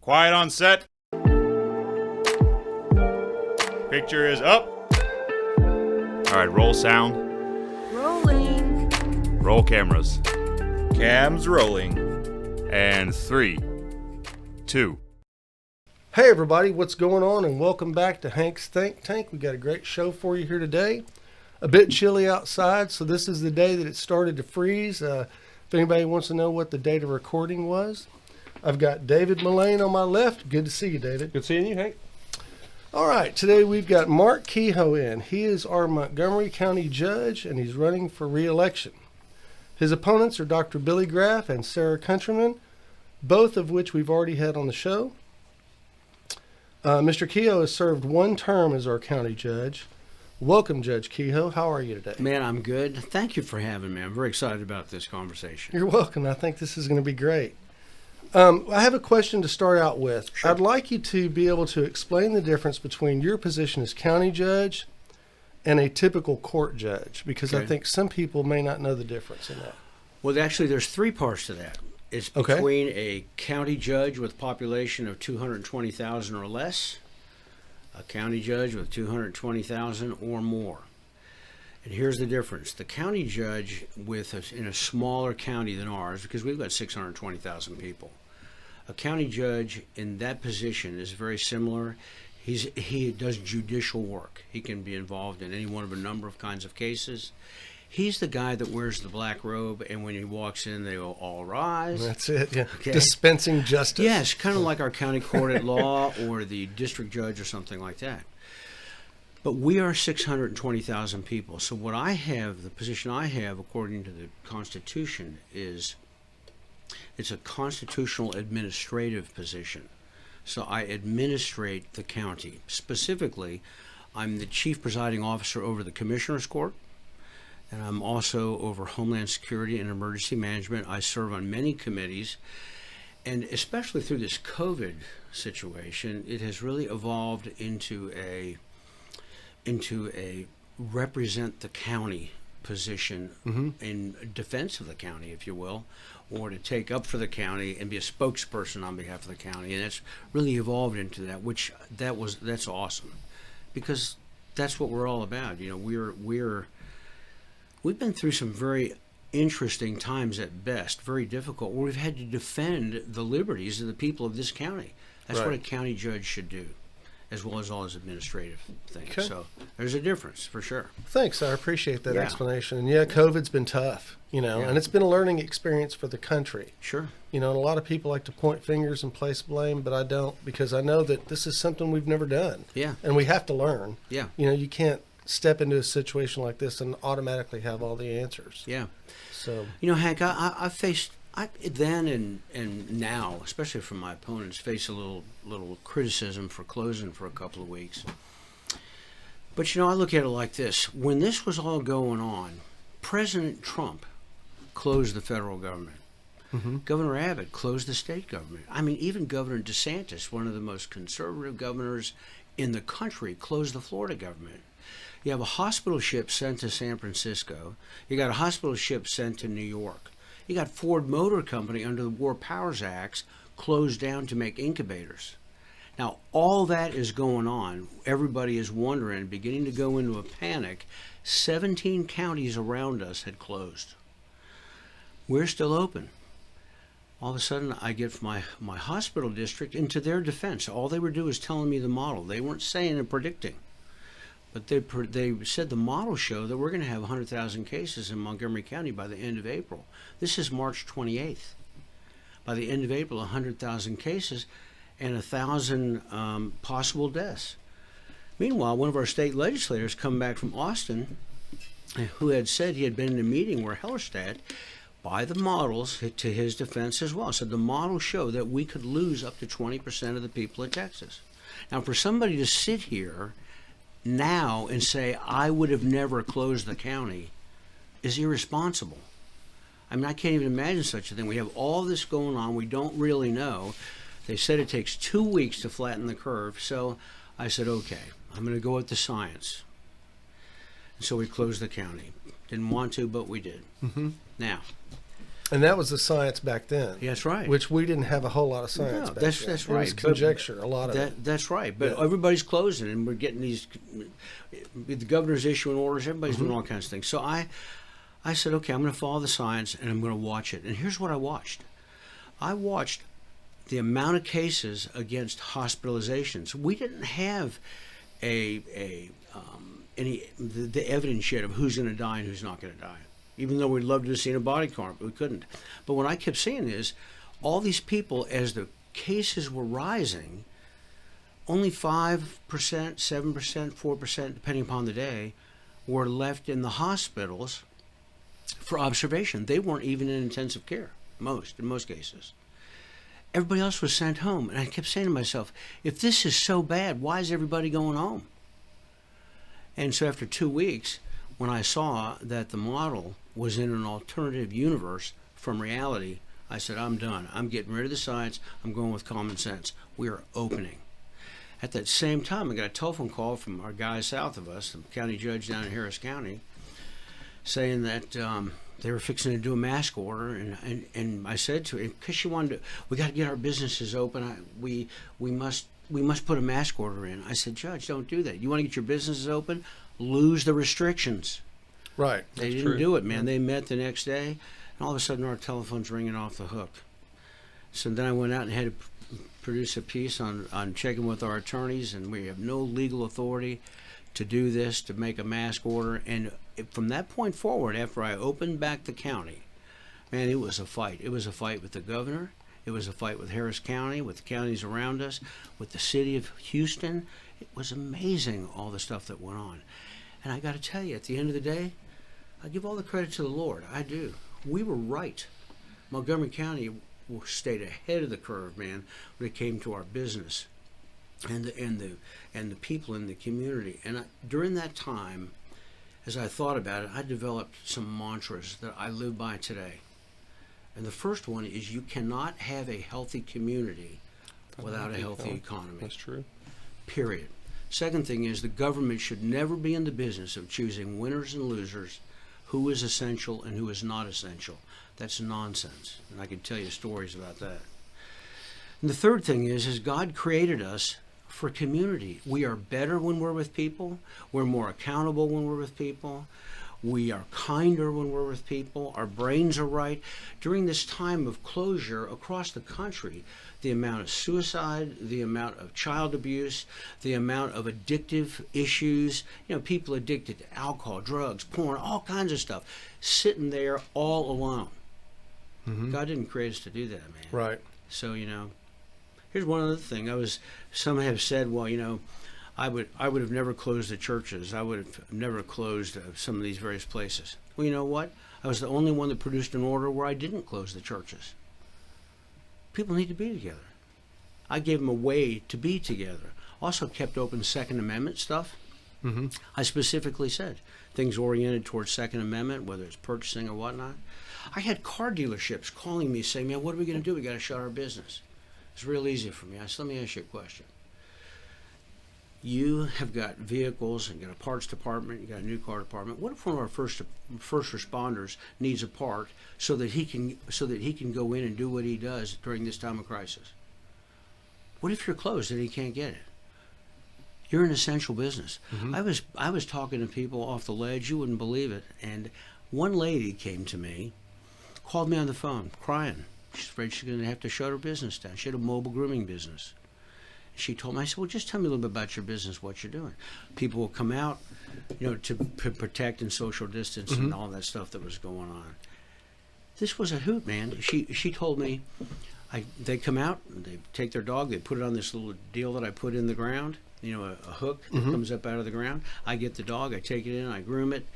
Quiet on set. Picture is up. All right, roll sound. Rolling. Roll cameras. Cams rolling. And 3, 2. Hey everybody, what's going on? And welcome back to Hank's Think Tank. We got a great show for you here today. A bit chilly outside, so this is the day that it started to freeze. If anybody wants to know what the date of recording was, I've got David Mullane on my left. Good to see you, David. Good seeing you, Hank. All right, today we've got Mark Keough in. He is our Montgomery County Judge, and he's running for re-election. His opponents are Dr. Billy Graff and Sarah Countryman, both of which we've already had on the show. Mr. Keough has served one term as our county judge. Welcome, Judge Keough. How are you today? Man, I'm good. Thank you for having me. I'm very excited about this conversation. You're welcome. I think this is going to be great. I have a question to start out with. Sure. I'd like you to be able to explain the difference between your position as county judge and a typical court judge, because I Okay. think some people may not know the difference in that. Well, actually, there's three parts to that. It's Okay. between a county judge with a population of 220,000 or less, a county judge with 220,000 or more. And here's the difference. The county judge in a smaller county than ours, because we've got 620,000 people, a county judge in that position is very similar. He does judicial work. He can be involved in any one of a number of kinds of cases. He's the guy that wears the black robe, and when he walks in, they go, all rise. That's it, yeah. Okay. Dispensing justice. Yes, kind of like our county court at law or the district judge or something like that. But we are 620,000 people. So what I have, the position I have, according to the Constitution, is it's a constitutional administrative position. So I administrate the county. Specifically, I'm the chief presiding officer over the Commissioner's Court, and I'm also over Homeland Security and Emergency Management. I serve on many committees, and especially through this COVID situation, it has really evolved into a represent the county position in defense of the county, if you will, or to take up for the county and be a spokesperson on behalf of the county. And it's really evolved into that, that's awesome, because that's what we're all about. You know, we've been through some very interesting times at best, very difficult, where we've had to defend the liberties of the people of this county. That's Right. what a county judge should do, as well as all his administrative things. Okay. So there's a difference for sure. Thanks. I appreciate that Yeah. explanation. And yeah, COVID's been tough, Yeah. and it's been a learning experience for the country. Sure. And a lot of people like to point fingers and place blame, but I don't, because I know that this is something we've never done. Yeah. And we have to learn. Yeah. You can't step into a situation like this and automatically have all the answers. Yeah. So, You know, Hank, I faced then and now, especially from my opponents, face a little criticism for closing for a couple of weeks. But I look at it like this: when this was all going on, President Trump closed the federal government. Governor Abbott closed the state government. I mean, even Governor DeSantis, one of the most conservative governors in the country, closed the Florida government. You have a hospital ship sent to San Francisco. You got a hospital ship sent to New York. You got Ford Motor Company under the War Powers Acts closed down to make incubators. Now, all that is going on. Everybody is wondering, beginning to go into a panic. 17 counties around us had closed. We're still open. All of a sudden, I get my hospital district into their defense. All they were doing was telling me the model. They weren't saying and predicting. But they said the model show that we're going to have 100,000 cases in Montgomery County by the end of April. This is March 28th. By the end of April, 100,000 cases and 1,000 possible deaths. Meanwhile, one of our state legislators come back from Austin, who had said he had been in a meeting where Hellerstedt, by the models, to his defense as well, said the models show that we could lose up to 20% of the people of Texas. Now, for somebody to sit here now and say, I would have never closed the county, is irresponsible. I mean, I can't even imagine such a thing. We have all this going on. We don't really know. They said it takes 2 weeks to flatten the curve. So I said, okay, I'm going to go with the science. And so we closed the county. Didn't want to, but we did. Now, And that was the science back then. Yeah, that's right. Which we didn't have a whole lot of science No, back that's then. that's It right. was conjecture, a lot of it. That's right. But Yeah. everybody's closing, and we're getting these. The governor's issuing orders. Everybody's doing all kinds of things. So I said, okay, I'm going to follow the science, and I'm going to watch it. And here's what I watched. I watched the amount of cases against hospitalizations. We didn't have the evidence yet of who's going to die and who's not going to die. Even though we'd love to have seen a body count, we couldn't. But what I kept seeing is all these people, as the cases were rising, only 5%, 7%, 4%, depending upon the day, were left in the hospitals for observation. They weren't even in intensive care, in most cases. Everybody else was sent home. And I kept saying to myself, if this is so bad, why is everybody going home? And so after 2 weeks, when I saw that the model was in an alternative universe from reality, I said, I'm done. I'm getting rid of the science. I'm going with common sense. We are opening. At that same time, I got a telephone call from our guy south of us, the county judge down in Harris County, saying that they were fixing to do a mask order, and I said to him, because she wanted to, we got to get our businesses open. We must put a mask order in. I said, Judge, don't do that. You want to get your businesses open? Lose the restrictions. Right. They didn't do it, man. They met the next day, and all of a sudden our telephone's ringing off the hook. So then I went out and had to produce a piece on checking with our attorneys, and we have no legal authority to do this, to make a mask order. And from that point forward, after I opened back the county, man, it was a fight. It was a fight with the governor. It was a fight with Harris County, with the counties around us, with the city of Houston. It was amazing, all the stuff that went on. And I got to tell you, at the end of the day, I give all the credit to the Lord. I do. We were right. Montgomery County stayed ahead of the curve, man, when it came to our business and the people in the community. And during that time, as I thought about it, I developed some mantras that I live by today. And the first one is, you cannot have a healthy community without a healthy economy. That's true. Period. Second thing is, the government should never be in the business of choosing winners and losers, who is essential and who is not essential. That's nonsense. And I can tell you stories about that. And the third thing is God created us for community. We are better when we're with people. We're more accountable when we're with people. We are kinder when we're with people. Our brains are right. During this time of closure across the country, the amount of suicide, the amount of child abuse, the amount of addictive issues, people addicted to alcohol, drugs, porn, all kinds of stuff, sitting there all alone. Mm-hmm. God didn't create us to do that, man. Right. So, here's one other thing. Some have said, well, I would have never closed the churches. I would have never closed some of these various places. Well, you know what? I was the only one that produced an order where I didn't close the churches. People need to be together. I gave them a way to be together. Also kept open Second Amendment stuff. Mm-hmm. I specifically said things oriented towards Second Amendment, whether it's purchasing or whatnot. I had car dealerships calling me saying, man, what are we going to do? We got to shut our business. It's real easy for me. I said, let me ask you a question. You have got vehicles and got a parts department, you got a new car department. What if one of our first responders needs a part so that he can go in and do what he does during this time of crisis? What if you're closed and he can't get it? You're an essential business. Mm-hmm. I was talking to people off the ledge, you wouldn't believe it. And one lady came to me, called me on the phone, crying. She's afraid she's going to have to shut her business down. She had a mobile grooming business. She told me, I said, well, just tell me a little bit about your business, what you're doing. People will come out, to protect and social distance and all that stuff that was going on. This was a hoot, man. She told me, they come out, they take their dog, they put it on this little deal that I put in the ground, a hook that comes up out of the ground. I get the dog, I take it in, I groom it,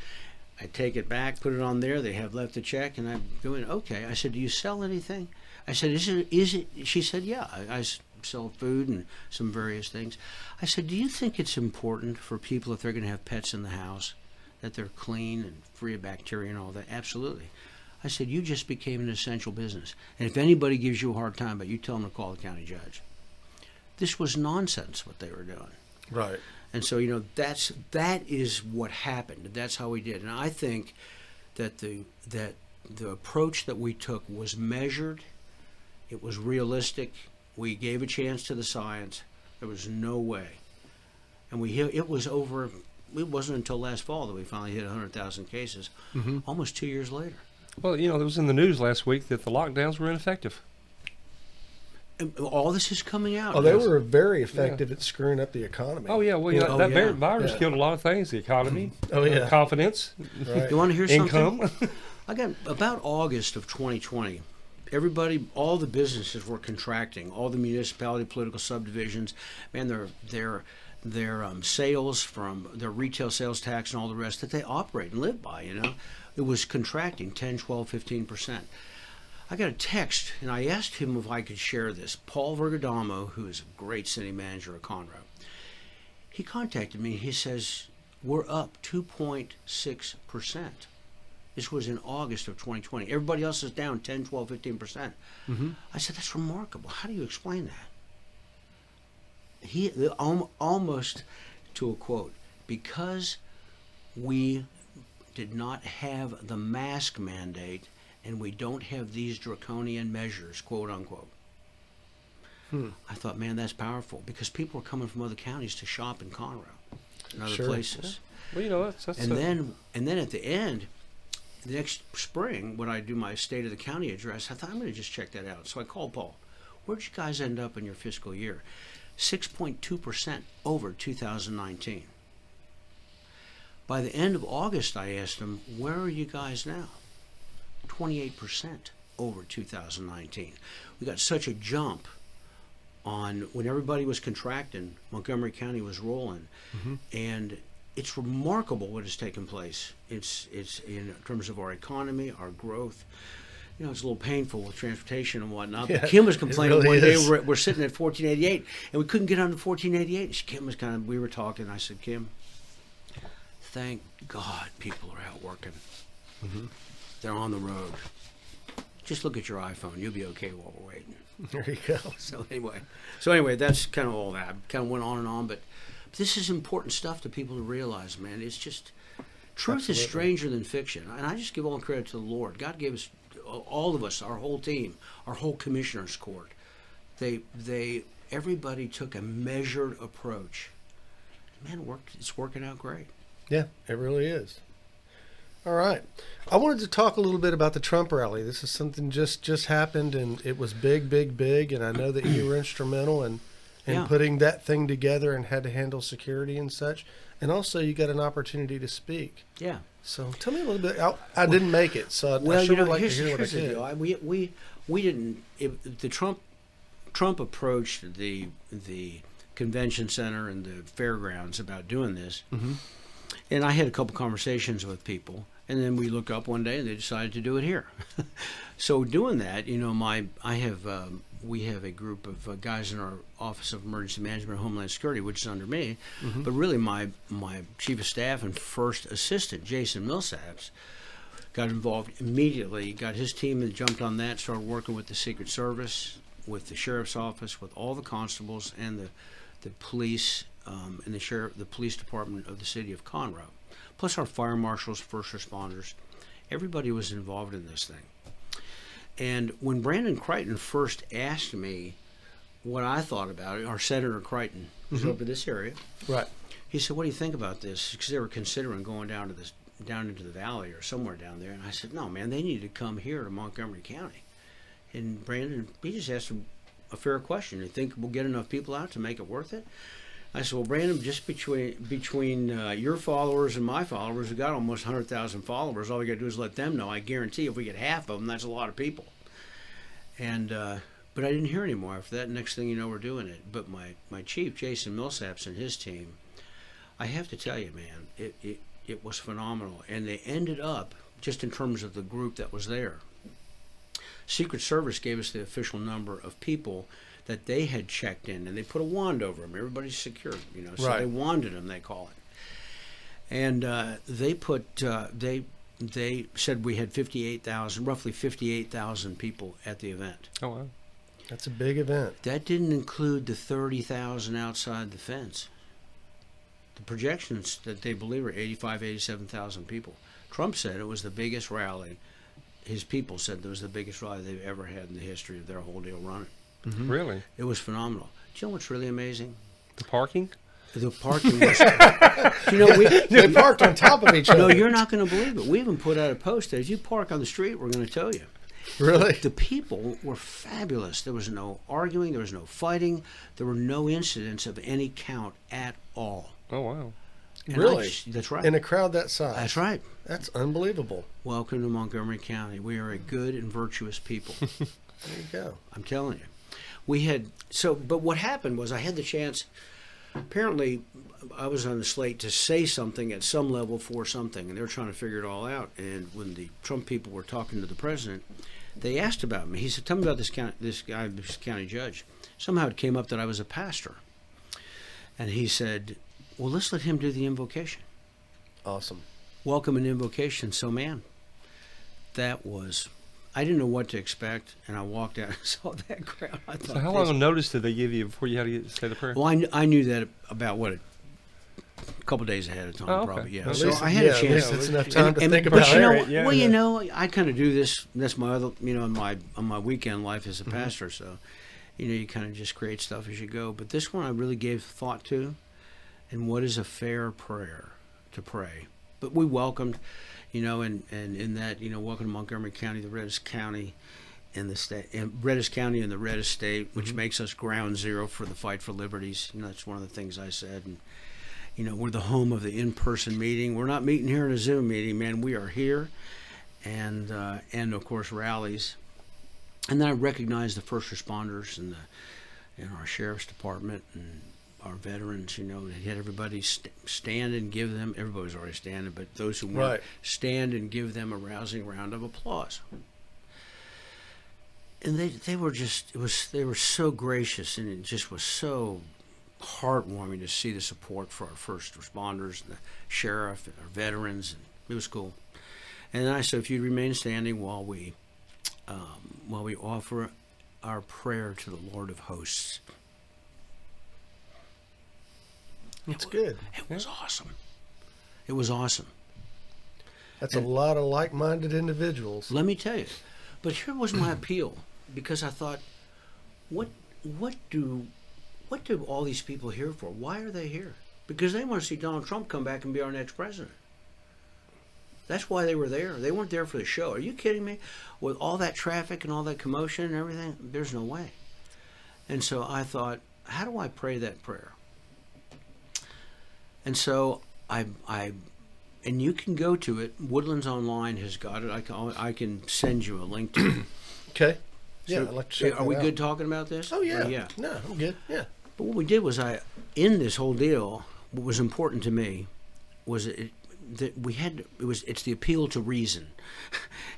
I take it back, put it on there. They have left a check, and I go in. Okay. I said, do you sell anything? I said, is it? She said, yeah. I sell food and some various things. I said, do you think it's important for people, if they're going to have pets in the house, that they're clean and free of bacteria and all that? Absolutely. I said, you just became an essential business. And if anybody gives you a hard time, but you tell them to call the county judge. This was nonsense what they were doing. Right. And so, that is what happened. That's how we did. And I think that the approach that we took was measured. It was realistic. We gave a chance to the science. There was no way. And it was over. It wasn't until last fall that we finally hit 100,000 cases, almost 2 years later. Well, it was in the news last week that the lockdowns were ineffective. And all this is coming out. Oh, they were very effective at screwing up the economy. Oh, yeah. Well, that virus killed a lot of things. The economy, confidence, Right. You want to hear something? income. Again, about August of 2020, everybody, all the businesses were contracting. All the municipality political subdivisions, man, their sales from their retail sales tax and all the rest that they operate and live by, it was contracting 10, 12, 15%. I got a text, and I asked him if I could share this. Paul Vergadamo, who is a great city manager of Conroe, he contacted me. He says, we're up 2.6%. This was in August of 2020. Everybody else is down 10, 12, 15%. I said, that's remarkable. How do you explain that? He almost to a quote, because we did not have the mask mandate and we don't have these draconian measures, quote unquote. I thought, man, that's powerful, because people are coming from other counties to shop in Conroe and other places. Yeah. Well, that's And then at the end, the next spring, when I do my State of the County address, I thought, I'm going to just check that out. So I called Paul. Where'd you guys end up in your fiscal year? 6.2% over 2019. By the end of August, I asked him, where are you guys now? 28% over 2019. We got such a jump on when everybody was contracting, Montgomery County was rolling, and it's remarkable what has taken place. It's in terms of our economy, our growth. It's a little painful with transportation and whatnot. Yeah, but Kim was complaining really one day is. we're sitting at 1488, and we couldn't get on to 1488. Kim was we were talking, and I said, Kim, thank God people are out working. They're on the road. Just look at your iPhone. You'll be okay while we're waiting. There you go. So anyway, that's kind of all that. Kind of went on and on, but this is important stuff to people to realize, man. It's just truth is stranger than fiction, and I just give all credit to the Lord. God gave us, all of us, our whole team, our whole commissioners' court. Everybody took a measured approach. Man, it's working out great. Yeah, it really is. All right. I wanted to talk a little bit about the Trump rally. This is something just happened, and it was big, and I know that you were instrumental in putting that thing together and had to handle security and such. And also, you got an opportunity to speak. Yeah. So tell me a little bit. I didn't make it, so I sure would like to hear what I did. We didn't. The Trump approached the convention center and the fairgrounds about doing this. And I had a couple conversations with people, and then we look up one day and they decided to do it here. So doing that, we have a group of guys in our Office of Emergency Management and Homeland Security, which is under me. But really, my chief of staff and first assistant, Jason Millsaps, got involved immediately. Got his team and jumped on that. Started working with the Secret Service, with the sheriff's office, with all the constables and the police. And the police department of the city of Conroe, plus our fire marshals, first responders. Everybody was involved in this thing. And when Brandon Crichton first asked me what I thought about it, our Senator Crichton was up in this area. Right. He said, "What do you think about this?" Because they were considering going down into the valley or somewhere down there. And I said, "No, man, they need to come here to Montgomery County." And Brandon, he just asked him a fair question. "You think we'll get enough people out to make it worth it?" I said, "Well, Brandon, just between your followers and my followers, we got almost 100,000 followers. All we got to do is let them know. I guarantee if we get half of them, that's a lot of people." And but I didn't hear any more after that. Next thing you know, we're doing it. But my chief, Jason Millsaps, and his team, I have to tell you, man, it was phenomenal. And they ended up, just in terms of the group that was there, Secret Service gave us the official number of people that they had checked in, and they put a wand over them. Everybody's secured, so Right. they wanded them, they call it. And they said we had roughly 58,000 people at the event. Oh, wow. That's a big event. That didn't include the 30,000 outside the fence. The projections that they believe are 85,000, 87,000 people. Trump said it was the biggest rally his people said that was the biggest rally they've ever had in the history of their whole deal running. Mm-hmm. Really? It was phenomenal. Do you know what's really amazing? The parking? The parking was... they parked on top of each other. No, you're not going to believe it. We even put out a post that if you park on the street, we're going to tell you. Really? The people were fabulous. There was no arguing. There was no fighting. There were no incidents of any count at all. Oh, wow. And Really? That's right. In a crowd that size? That's right. That's unbelievable. Welcome to Montgomery County. We are a good and virtuous people. There you go. I'm telling you. We had... But what happened was I had the chance... Apparently, I was on the slate to say something at some level for something, and they were trying to figure it all out. And when the Trump people were talking to the president, they asked about me. He said, "Tell me about this county judge." Somehow it came up that I was a pastor, and he said, "Well, let's let him do the invocation." Awesome. Welcome and invocation. So, man, that was... I didn't know what to expect, and I walked out and saw that crowd. I thought, so how long of notice did they give you before you had to say the prayer? Well, I knew that about, a couple days ahead of time, okay. probably, yeah. At So least, I had a at chance. least it's enough time to think but about you know, it. Yeah, well, yeah. you know, I kind of do this. That's my other, on my weekend life as a pastor. So, you kind of just create stuff as you go. But this one I really gave thought to, and what is a fair prayer to pray. But we welcomed, and in that, welcome to Montgomery County, the reddest county in the state, and reddest county in the reddest state, which makes us ground zero for the fight for liberties. That's one of the things I said. And we're the home of the in-person meeting. We're not meeting here in a Zoom meeting, man. We are here, and of course rallies. And then I recognize the first responders and our sheriff's department and our veterans. They had everybody stand and give them. Everybody's already standing, but those who weren't, stand and give them a rousing round of applause. And they were they were so gracious, and it just was so heartwarming to see the support for our first responders, and the sheriff, and our veterans, and it was cool. And then I said, if you'd remain standing while we offer our prayer to the Lord of Hosts. That's good. It was awesome. It was awesome. That's a lot of like-minded individuals. Let me tell you. But here was my appeal, because I thought, what do all these people here for? Why are they here? Because they want to see Donald Trump come back and be our next president. That's why they were there. They weren't there for the show. Are you kidding me? With all that traffic and all that commotion and everything, there's no way. And so I thought, how do I pray that prayer? And so and you can go to it. Woodlands Online has got it. I can send you a link to it. Okay. Yeah, So, I'd like to check are we that out. good talking about this? Oh, yeah. Yeah. No, I'm good. Yeah. But what we did was in this whole deal, what was important to me was it's the appeal to reason.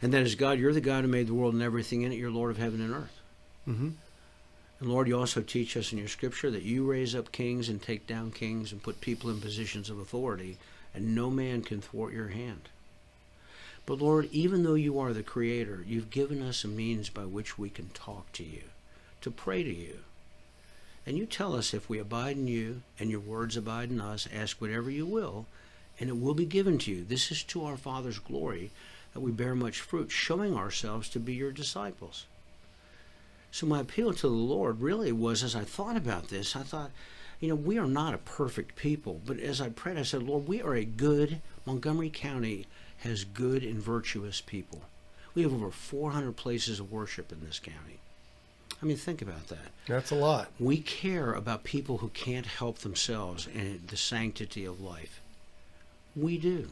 And that is, God, you're the God who made the world and everything in it. You're Lord of heaven and earth. Mm-hmm. And Lord, you also teach us in your scripture that you raise up kings and take down kings and put people in positions of authority, and no man can thwart your hand. But Lord, even though you are the creator, you've given us a means by which we can talk to you, to pray to you. And you tell us, if we abide in you and your words abide in us, ask whatever you will, and it will be given to you. This is to our Father's glory, that we bear much fruit, showing ourselves to be your disciples. So my appeal to the Lord really was, as I thought about this, I thought, we are not a perfect people. But as I prayed, I said, Lord, we are Montgomery County has good and virtuous people. We have over 400 places of worship in this county. I mean, think about that. That's a lot. We care about people who can't help themselves and the sanctity of life. We do.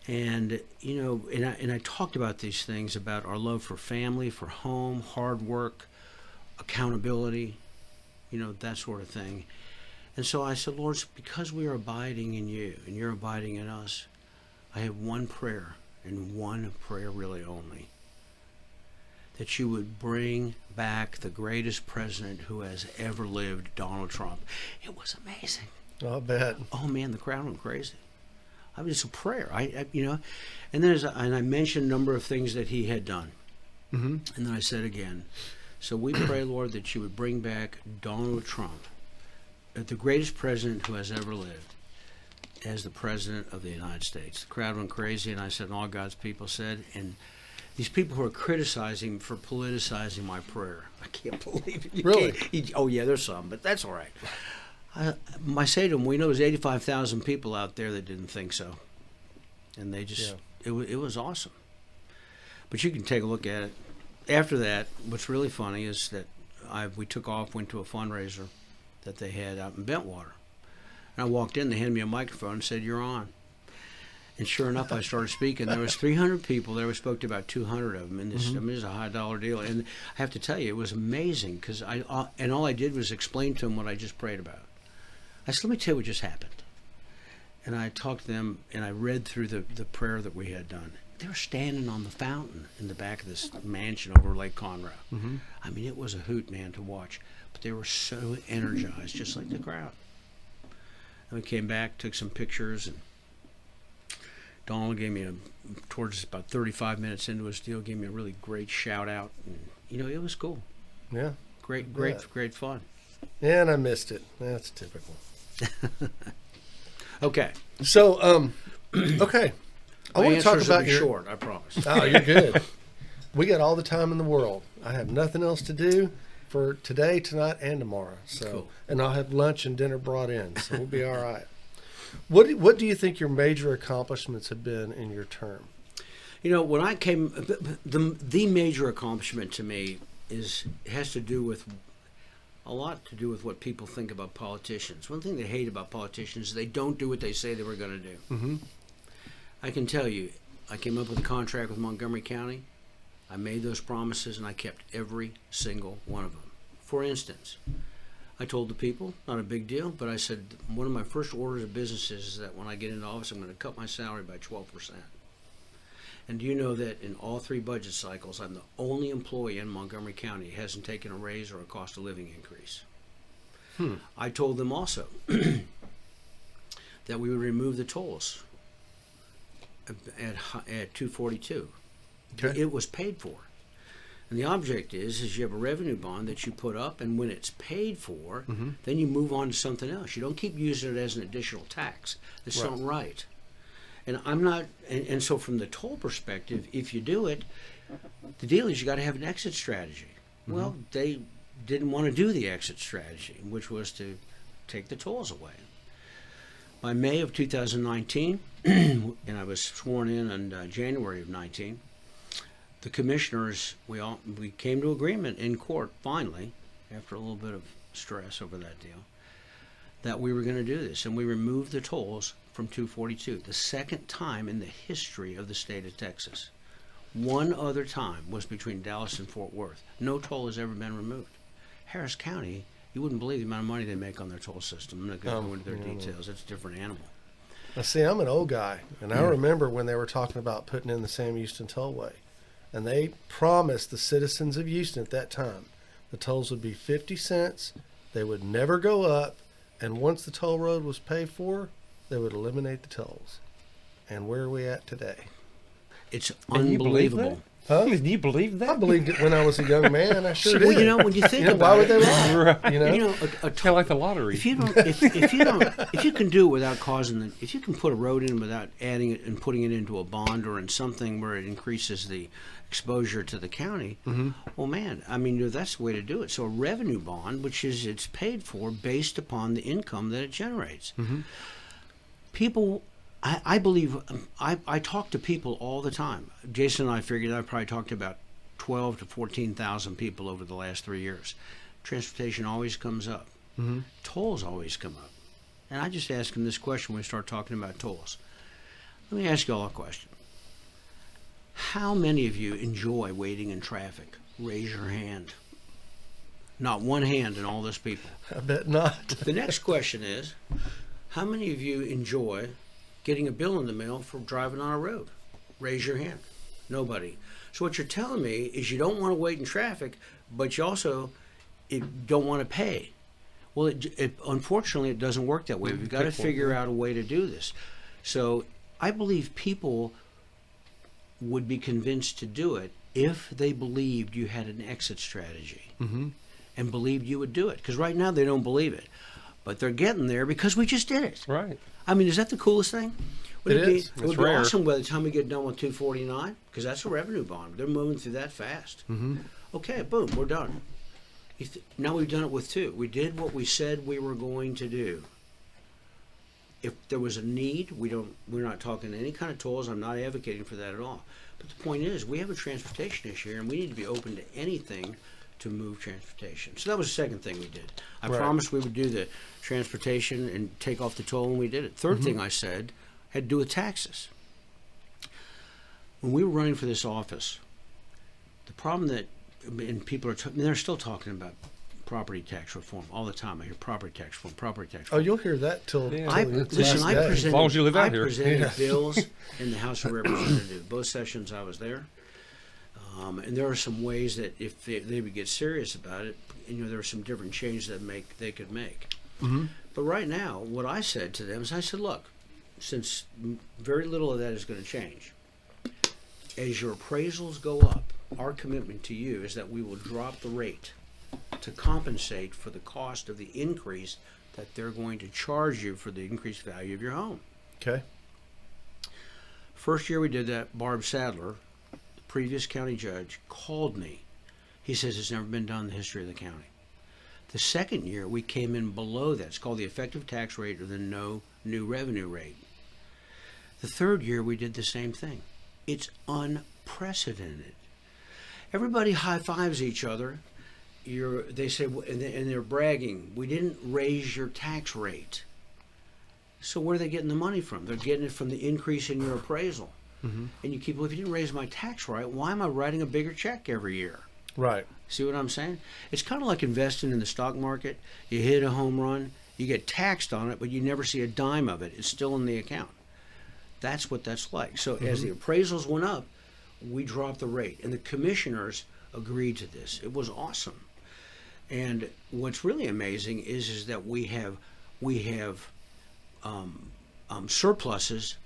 And, and I talked about these things, about our love for family, for home, hard work, accountability, that sort of thing. And so I said, Lord, because we are abiding in you and you're abiding in us, I have one prayer, and one prayer really only, that you would bring back the greatest president who has ever lived, Donald Trump. It was amazing. I bet. Oh, man, the crowd went crazy. I mean, it's a prayer, and then and I mentioned a number of things that he had done. Mm-hmm. And then I said again, so we pray, Lord, that you would bring back Donald Trump, the greatest president who has ever lived, as the president of the United States. The crowd went crazy, and I said, and all God's people said, and these people who are criticizing for politicizing my prayer. I can't believe it. Really? Oh, yeah, there's some, but that's all right. I say to them, we know there's 85,000 people out there that didn't think so. And they just, it was awesome. But you can take a look at it. After that, what's really funny is that we took off, went to a fundraiser that they had out in Bentwater. And I walked in, they handed me a microphone and said, "You're on." And sure enough, I started speaking. There was 300 people there. We spoke to about 200 of them. And this, I mean, it's a high-dollar deal. And I have to tell you, it was amazing because all I did was explain to them what I just prayed about. I said, "Let me tell you what just happened." And I talked to them, and I read through the prayer that we had done. They were standing on the fountain in the back of this mansion over Lake Conroe. I mean, it was a hoot, man, to watch. But they were so energized, just like the crowd. And we came back, took some pictures, and Donald gave me towards about 35 minutes into his deal, gave me a really great shout out. And, you know, it was cool. Yeah. Great fun. Yeah, and I missed it. That's typical. Okay. So, okay. I want to talk about your short, I promise. Oh, you're good. We got all the time in the world. I have nothing else to do for today, tonight, and tomorrow. So, cool. And I'll have lunch and dinner brought in, so we'll be all right. What do you think your major accomplishments have been in your term? You know, when I came, the major accomplishment to me has to do with a lot to do with what people think about politicians. One thing they hate about politicians is they don't do what they say they were going to do. Mm-hmm. I can tell you, I came up with a contract with Montgomery County. I made those promises, and I kept every single one of them. For instance, I told the people, not a big deal, but I said one of my first orders of business is that when I get into office, I'm going to cut my salary by 12%. And do you know that in all 3 budget cycles, I'm the only employee in Montgomery County who hasn't taken a raise or a cost of living increase? I told them also that we would remove the tolls at 242. Okay. It was paid for. And the object is you have a revenue bond that you put up, and when it's paid for, then you move on to something else. You don't keep using it as an additional tax. That's not right. And I'm not, and so from the toll perspective, if you do it, the deal is you got to have an exit strategy. Well, they didn't want to do the exit strategy, which was to take the tolls away. By May of 2019, and I was sworn in January of 19, the commissioners, we came to agreement in court, finally, after a little bit of stress over that deal, that we were going to do this. And we removed the tolls from 242, the second time in the history of the state of Texas. One other time was between Dallas and Fort Worth. No toll has ever been removed. Harris County, you wouldn't believe the amount of money they make on their toll system. I'm not going to go into their details. It's a different animal. Now, see, I'm an old guy, and I remember when they were talking about putting in the Sam Houston Tollway. And they promised the citizens of Houston at that time the tolls would be 50 cents, they would never go up, and once the toll road was paid for, they would eliminate the tolls. And where are we at today? It's And you believe unbelievable. Huh? Do you believe that? I believed it when I was a young man. I sure did. Well, you know, when you think why about would they it, lie? Right. You know? you know, Kind of like the lottery. if you don't, if you can do it without causing if you can put a road in without adding it and putting it into a bond or in something where it increases the exposure to the county, well, man, I mean, that's the way to do it. So a revenue bond, which is it's paid for based upon the income that it generates. People, I believe, I talk to people all the time. Jason and I figured I've probably talked to about 12 to 14,000 people over the last 3 years. Transportation always comes up. Tolls always come up. And I just ask them this question when we start talking about tolls. Let me ask you all a question. How many of you enjoy waiting in traffic? Raise your hand. Not one hand in all those people. I bet not. The next question is, how many of you enjoy getting a bill in the mail for driving on a road? Raise your hand. Nobody. So what you're telling me is you don't want to wait in traffic, but you also don't want to pay. Well, unfortunately, it doesn't work that way. We've got to figure out a way to do this. So I believe people would be convinced to do it if they believed you had an exit strategy and believed you would do it. Because right now they don't believe it. but they're getting there because we just did it. Right. I mean, is that the coolest thing? Would It is. It would It's be rare. awesome by the time we get done with 249, because that's a revenue bond. They're moving through that fast. Mm-hmm. Okay, boom, we're done. Now we've done it with 2. We did what we said we were going to do. If there was a need, we're not talking any kind of tolls. I'm not advocating for that at all. But the point is, we have a transportation issue here, and we need to be open to anything to move transportation. So that was the second thing we did. I Right. promised we would do the transportation and take off the toll, and we did it. Third thing I said had to do with taxes. When we were running for this office, the problem that, and people are, they're still talking about property tax reform all the time. I hear property tax reform, property tax Oh, reform. you'll hear that till Yeah. I the listen. last I day. presented. As long as you live out I here. presented Yeah. bills in the House of Representatives. Both sessions I was there, and there are some ways that if they would get serious about it, there are some different changes that they could make. Mhm. But right now, what I said to them is, I said, look, since very little of that is going to change, as your appraisals go up, our commitment to you is that we will drop the rate to compensate for the cost of the increase that they're going to charge you for the increased value of your home. Okay. First year we did that, Barb Sadler, the previous county judge, called me. He says it's never been done in the history of the county. The second year we came in below that. It's called the effective tax rate or the no new revenue rate. The third year we did the same thing. It's unprecedented. Everybody high fives each other. They say, and they're bragging, we didn't raise your tax rate. So where are they getting the money from? They're getting it from the increase in your appraisal. Mm-hmm. And you keep, well, if you didn't raise my tax rate, why am I writing a bigger check every year? Right. See what I'm saying? It's kind of like investing in the stock market. You hit a home run, you get taxed on it, but you never see a dime of it. It's still in the account. That's what that's like. So as the appraisals went up, we dropped the rate. And the commissioners agreed to this. It was awesome. And what's really amazing is that we have surpluses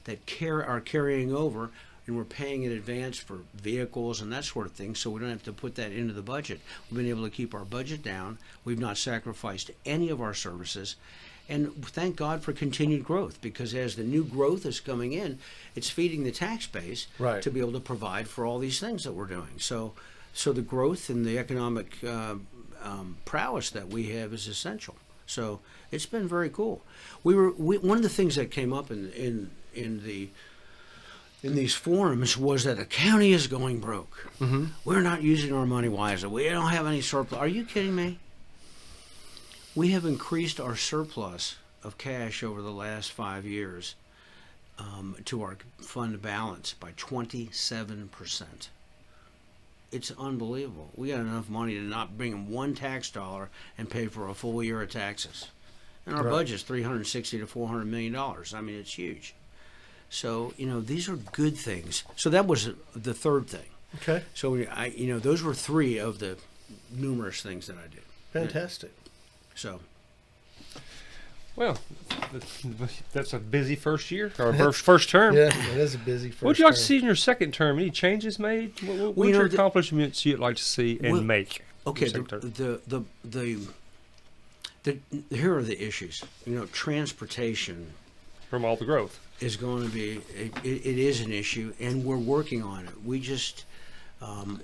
that are carrying over, and we're paying in advance for vehicles and that sort of thing, so we don't have to put that into the budget. We've been able to keep our budget down. We've not sacrificed any of our services. And thank God for continued growth, because as the new growth is coming in, it's feeding the tax base Right. to be able to provide for all these things that we're doing. So the growth and the economic prowess that we have is essential. So it's been very cool. One of the things that came up in these forums was that the county is going broke. Mm-hmm. We're not using our money wisely. We don't have any surplus. Are you kidding me? We have increased our surplus of cash over the last 5 years to our fund balance by 27%. It's unbelievable. We got enough money to not bring in one tax dollar and pay for a full year of taxes. And our Right. budget's $360 to $400 million. I mean, it's huge. So, these are good things. So that was the third thing. Okay. So, those were 3 of the numerous things that I did. Fantastic. So, Well, that's a busy first year or first term. Yeah, it is a busy first What would you like to term. see in your second term? Any changes made? What Well, your accomplishments you'd like to see and Well, make? okay, in your second term? here are the issues. Transportation From all the growth. is going to be it is an issue, and we're working on it.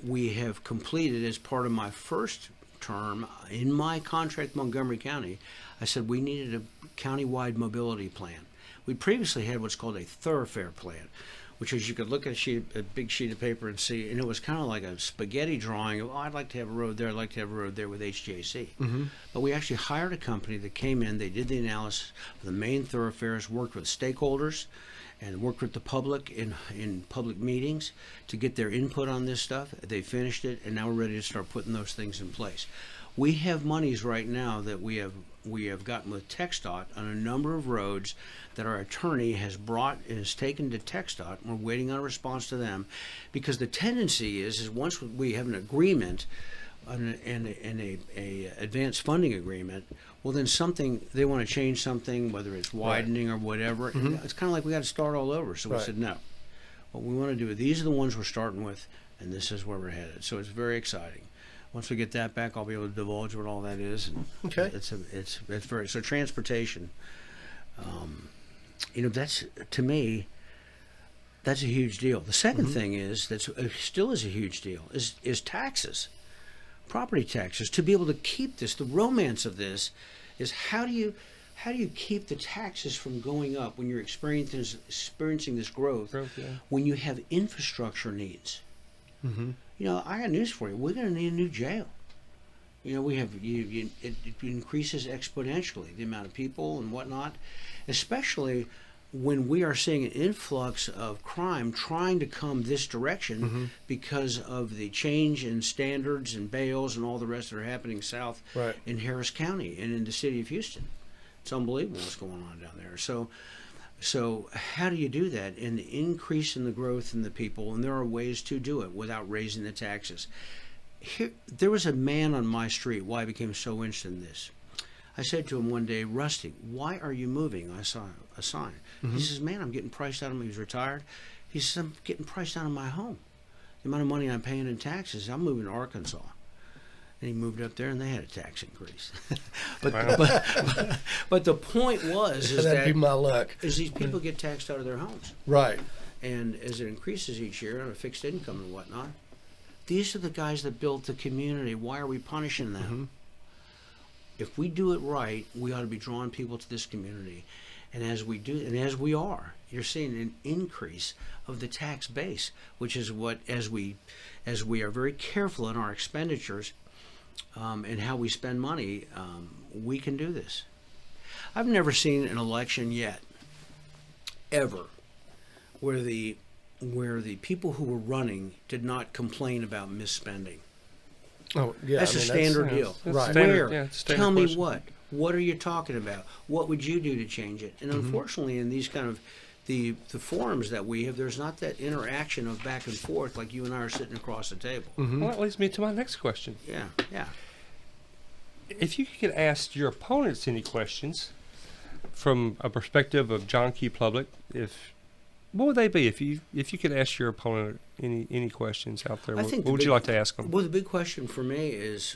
We have completed, as part of my first term in my contract with Montgomery County, I said we needed a county-wide mobility plan. We previously had what's called a thoroughfare plan, which is you could look at a big sheet of paper and see, and it was kind of like a spaghetti drawing of, I'd like to have a road there, I'd like to have a road there with HJC. Mm-hmm. But we actually hired a company that came in, they did the analysis of the main thoroughfares, worked with stakeholders, and worked with the public in public meetings to get their input on this stuff. They finished it, and now we're ready to start putting those things in place. We have monies right now that we have gotten with TxDOT on a number of roads that our attorney has brought and has taken to TxDOT, and we're waiting on a response to them, because the tendency is once we have an agreement and a advanced funding agreement, well, then they want to change something, whether it's widening or whatever. Mm-hmm. It's kind of like we got to start all over. So we Right. said, no. What we want to do, these are the ones we're starting with, and this is where we're headed. So it's very exciting. once we get that back, I'll be able to divulge what all that is. And Okay. it's very so transportation. That's, to me, that's a huge deal. The second thing is that's still is a huge deal is taxes, property taxes. To be able to keep this, the romance of this is how do you keep the taxes from going up when you're experiencing this growth Yeah. when you have infrastructure needs? I got news for you. We're going to need a new jail. We have it increases exponentially, the amount of people and whatnot, especially when we are seeing an influx of crime trying to come this direction because of the change in standards and bails and all the rest that are happening south Right. in Harris County and in the city of Houston. It's unbelievable what's going on down there. So how do you do that? And the increase in the growth in the people, and there are ways to do it without raising the taxes. There was a man on my street. Why I became so interested in this. I said to him one day, Rusty, why are you moving? I saw a sign. He says, man, I'm getting priced out of my, he was retired. He says, I'm getting priced out of my home. The amount of money I'm paying in taxes, I'm moving to Arkansas. And he moved up there and they had a tax increase. but the point was That'd be my luck. is these people get taxed out of their homes. Right. And as it increases each year on a fixed income and whatnot, these are the guys that built the community. Why are we punishing them? If we do it right, we ought to be drawing people to this community. And as we do, and as we are, you're seeing an increase of the tax base, which is what, as we are very careful in our expenditures and how we spend money, we can do this. I've never seen an election yet, ever, where the people who were running did not complain about misspending. Oh, yeah. That's a standard deal. that's Right. standard, Where? yeah, it's a standard Tell me question. what. What are you talking about? What would you do to change it? And unfortunately, in these kind of the forums that we have, there's not that interaction of back and forth like you and I are sitting across the table. Well, that leads me to my next question. Yeah. If you could ask your opponents any questions from a perspective of John Q. Public, what would they be if you could ask your opponent any questions out there? I What think the would you big- like to ask them? Well, the big question for me is,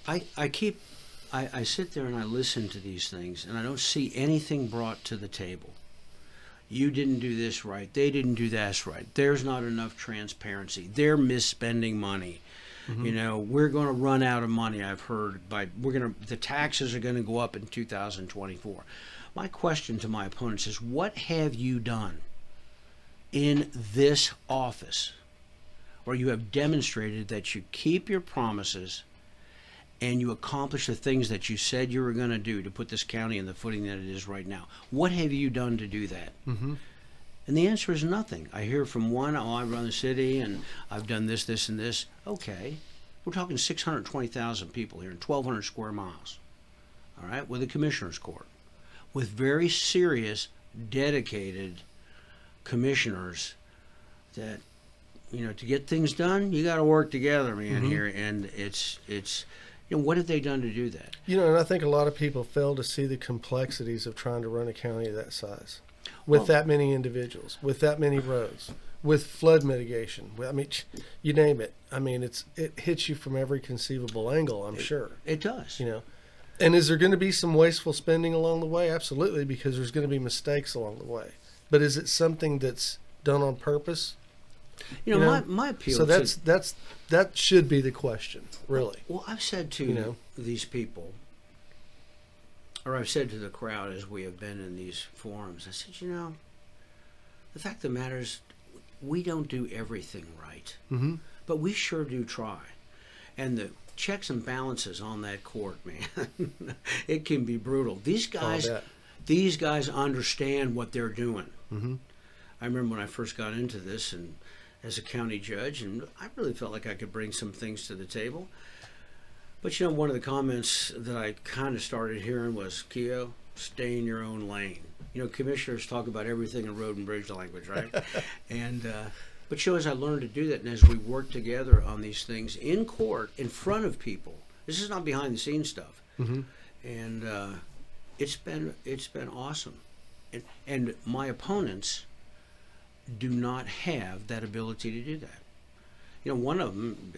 I sit there and I listen to these things, and I don't see anything brought to the table. You didn't do this right. They didn't do that right. There's not enough transparency. They're misspending money. We're going to run out of money. I've heard the taxes are going to go up in 2024. My question to my opponents is, what have you done in this office where you have demonstrated that you keep your promises and you accomplish the things that you said you were going to do to put this county in the footing that it is right now? What have you done to do that? And the answer is nothing. I hear from one, I run the city and I've done this, this, and this. Okay. We're talking 620,000 people here in 1,200 square miles. All right? With a commissioner's court. With very serious, dedicated commissioners that, to get things done, you got to work together, man, here. And it's what have they done to do that? And I think a lot of people fail to see the complexities of trying to run a county of that size, with that many individuals, with that many roads, with flood mitigation. I mean, you name it. I mean, it hits you from every conceivable angle, I'm sure. It does. And is there going to be some wasteful spending along the way? Absolutely, because there's going to be mistakes along the way. But is it something that's done on purpose? My appeal So to... that should be the question, really. Well, I've said to these people, or I've said to the crowd as we have been in these forums, I said, the fact of the matter is we don't do everything right, but we sure do try. And the checks and balances on that court, man, it can be brutal. These guys understand what they're doing. I remember when I first got into this and as a county judge, and I really felt like I could bring some things to the table. But one of the comments that I kind of started hearing was, Keough, stay in your own lane. Commissioners talk about everything in road and bridge language, right? But as I learned to do that, and as we work together on these things in court, in front of people, this is not behind the scenes stuff. And it's been awesome. And my opponents do not have that ability to do that. You know, one of them,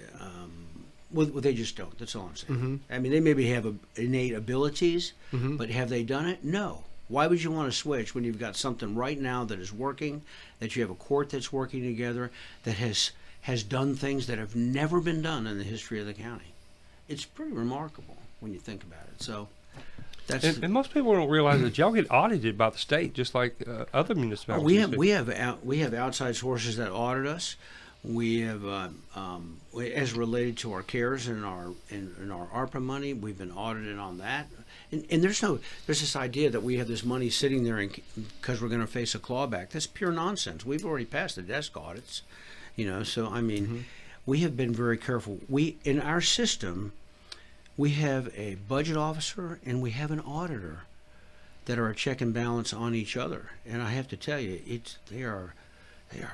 well, they just don't. That's all I'm saying. Mm-hmm. I mean, they maybe have innate abilities, Mm-hmm. but have they done it? No. Why would you want to switch when you've got something right now that is working, that you have a court that's working together, that has done things that have never been done in the history of the county? It's pretty remarkable when you think about it. So that's And most people don't realize that y'all get audited by the state, just like other municipalities. we have outside sources that audit us. We have, as related to our CARES and our ARPA money, we've been audited on that. And there's this idea that we have this money sitting there because we're going to face a clawback. That's pure nonsense. We've already passed the desk audits, you know. So I mean, we have been very careful. In our system, we have a budget officer and we have an auditor that are a check and balance on each other. And I have to tell you, they are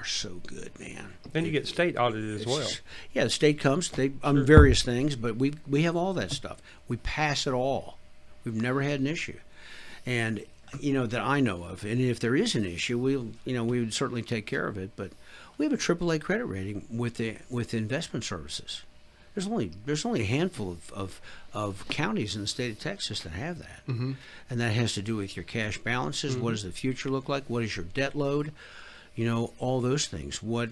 so good, man. And you get state audited as well. Yeah, the state comes on various things, but we have all that stuff. We pass it all. We've never had an issue, and you know that I know of. And if there is an issue, we would certainly take care of it. But we have a AAA credit rating with investment services. There's only a handful of counties in the state of Texas that have that, Mm-hmm. and that has to do with your cash balances. What does the future look like? What is your debt load? You know, all those things. What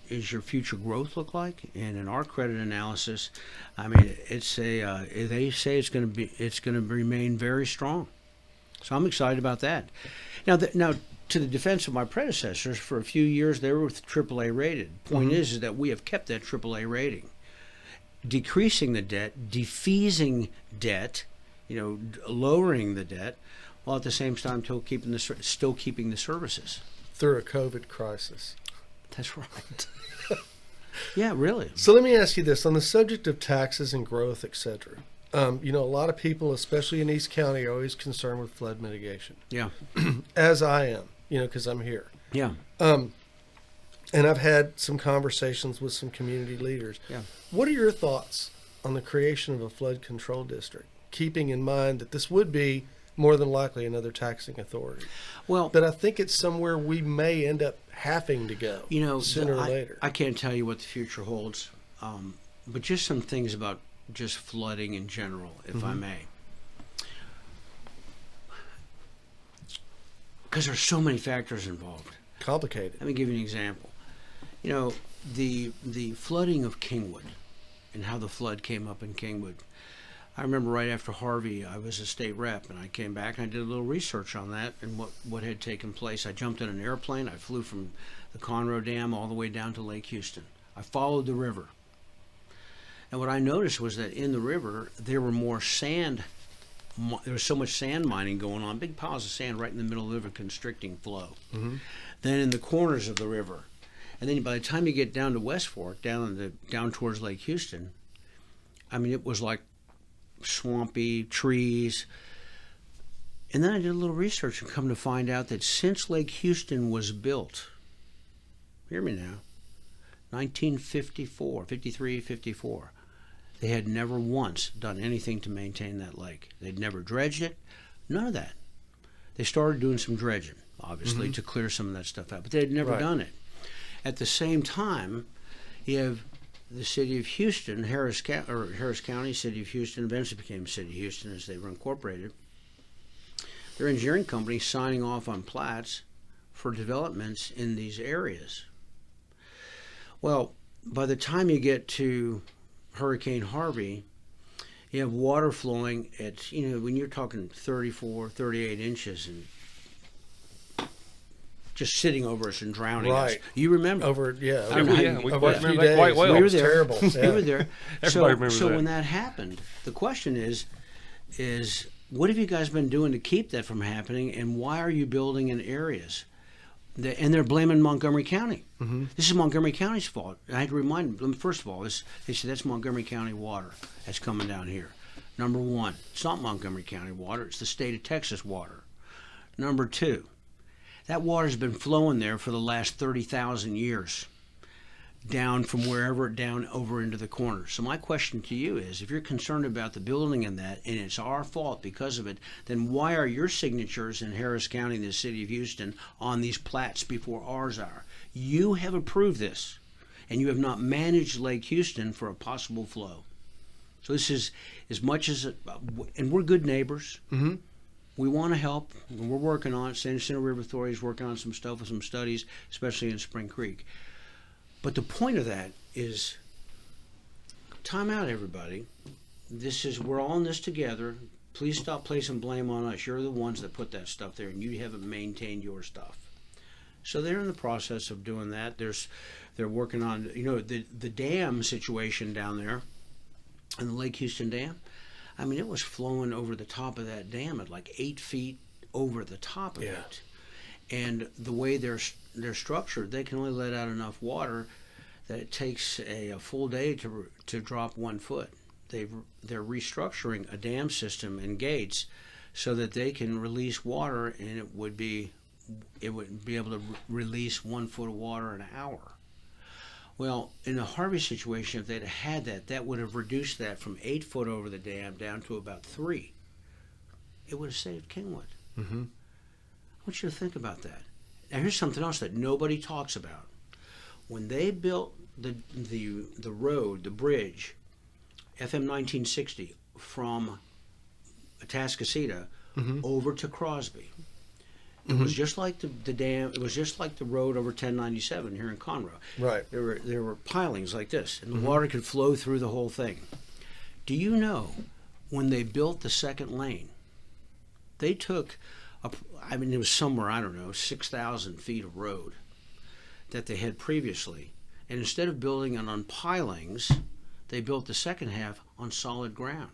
is your future growth look like? And in our credit analysis, I mean, they say it's going to remain very strong. So I'm excited about that. Now, to the defense of my predecessors, for a few years they were AAA rated. Point is that we have kept that AAA rating, decreasing the debt, defeasing debt, you know, lowering the debt, while at the same time still keeping the services. Through a COVID crisis. That's right. Yeah, really. So let me ask you this: on the subject of taxes and growth, etc. You know, a lot of people, especially in East County, are always concerned with flood mitigation. Yeah. As I am, you know, because I'm here. Yeah. And I've had some conversations with some community leaders. Yeah. What are your thoughts on the creation of a flood control district, keeping in mind that this would be more than likely another taxing authority? Well, But I think it's somewhere we may end up having to go, you know, sooner or later. I can't tell you what the future holds, but just some things about just flooding in general, if I may. Because there's so many factors involved. Complicated. Let me give you an example. You know, the flooding of Kingwood and how the flood came up in Kingwood. I remember right after Harvey, I was a state rep, and I came back and I did a little research on that and what had taken place. I jumped in an airplane. I flew from the Conroe Dam all the way down to Lake Houston. I followed the river. And what I noticed was that in the river, there were more sand. There was so much sand mining going on, big piles of sand right in the middle of the river, constricting flow. Then in the corners of the river. And then by the time you get down to West Fork, down towards Lake Houston, I mean, it was like swampy trees. And then I did a little research and come to find out that since Lake Houston was built, hear me now, 1954, 53, 54, they had never once done anything to maintain that lake. They'd never dredged it, none of that. They started doing some dredging, obviously, to clear some of that stuff out, but they had never done it. At the same time, you have the city of Houston, Harris County, city of Houston, eventually became city of Houston as they were incorporated. Their engineering company signing off on plats for developments in these areas. Well, by the time you get to Hurricane Harvey, you have water flowing at, you know, when you're talking 34, 38 inches and just sitting over us and drowning us. You remember? Over, yeah. I mean, yeah, we over a remember few that quite days. well. We were It was there. terrible. We were there. Everybody remembers so that. when that happened, the question is what have you guys been doing to keep that from happening, and why are you building in areas? And they're blaming Montgomery County. This is Montgomery County's fault. I had to remind them, first of all, they said that's Montgomery County water that's coming down here. Number one, it's not Montgomery County water, it's the state of Texas water. Number two, that water's been flowing there for the last 30,000 years, down from wherever, down over into the corner. So my question to you is, if you're concerned about the building and that, and it's our fault because of it, then why are your signatures in Harris County, the city of Houston, on these plats before ours are? You have approved this, and you have not managed Lake Houston for a possible flow. So this is as much as, and we're good neighbors. Mm-hmm. We want to help, and we're working on it. San Jacinto River Authority is working on some stuff with some studies, especially in Spring Creek. But the point of that is, time out, everybody. We're all in this together. Please stop placing blame on us. You're the ones that put that stuff there, and you haven't maintained your stuff. So they're in the process of doing that. They're working on, the dam situation down there, and the Lake Houston Dam. I mean, it was flowing over the top of that dam at like 8 feet over the top of it. And the way they're structured, they can only let out enough water that it takes a full day to drop 1 foot. They're restructuring a dam system and gates so that they can release water, and it would be able to release 1 foot of water an hour. Well, in the Harvey situation, if they'd had that would have reduced that from 8 foot over the dam down to about 3. It would have saved Kingwood. Mm-hmm. I want you to think about that. Now, here's something else that nobody talks about. When they built the road, the bridge, FM 1960, from Atascocita over to Crosby, it was just like the dam. It was just like the road over 1097 here in Conroe. Right. There were pilings like this, and the water could flow through the whole thing. Do you know when they built the second lane, they took, it was somewhere, I don't know, 6,000 feet of road that they had previously, and instead of building it on pilings, they built the second half on solid ground.